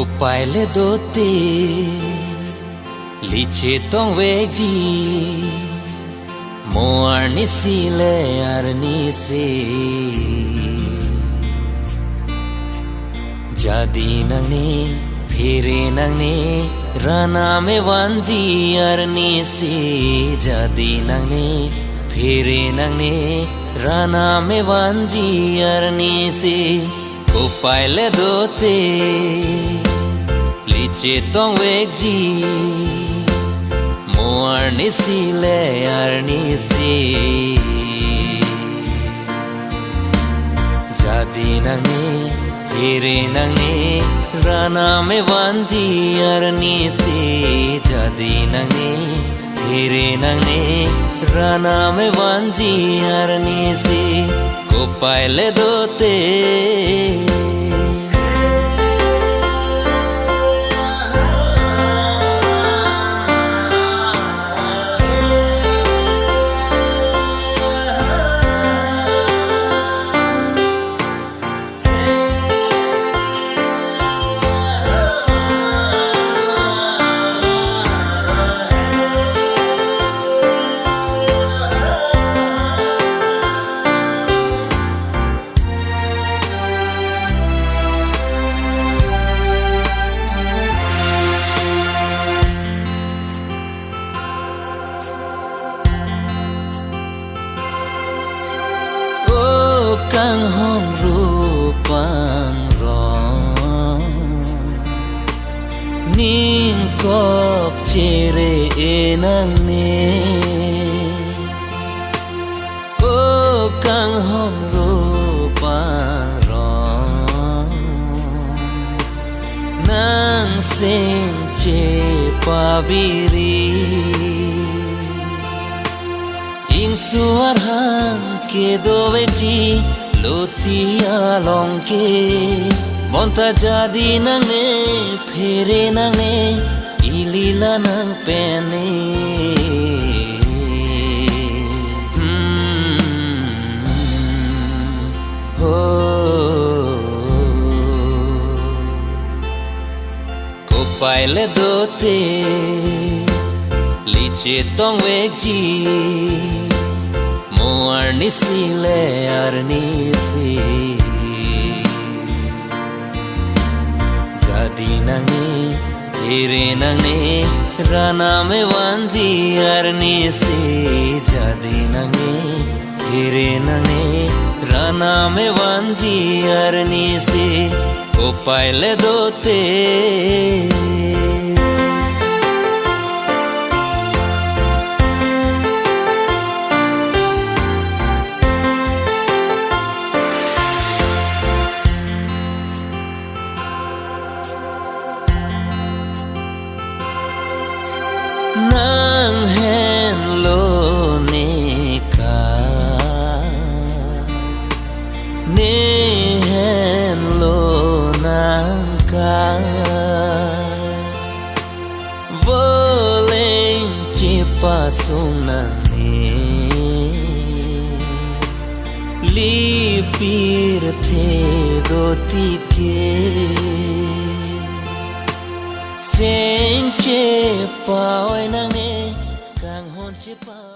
Paile dote Liche tong veji Moar ni sile ar ni se Jadi nang ne Phire nang ne Rana me wanji ar ni se Jadi nang ne Phire nang ne Rana me wanji ar ni se Paile dote Liche tong veji Moar ni sile ar ni se Jadi nang ne Phire nang ne Rana me wanji ar ni se Jadi nang ne Phire nang ne Rana me wanji ar ni se Paile dote Kang hon rupang rong Ning kok cere enang ne Oh kang hon rupang rong Nang sing ce pabiri Ing suar hang ke doveji Lotia longke Monta jadi nang ne Phire nang ne Ilila nang pene Paile dote Liche tong veji Moar ni sile ar ni se Jadi nang ne Phire nang ne Rana me wanji ar ni se Jadi nang ne Phire nang ne Rana me wanji ar ni se Paile dote Nang hen lo ne ka Ne hen lo nang ka Voleng cipa sung nang ne Lipir the doti ke Sing che pa oi nang ne kang hon che pa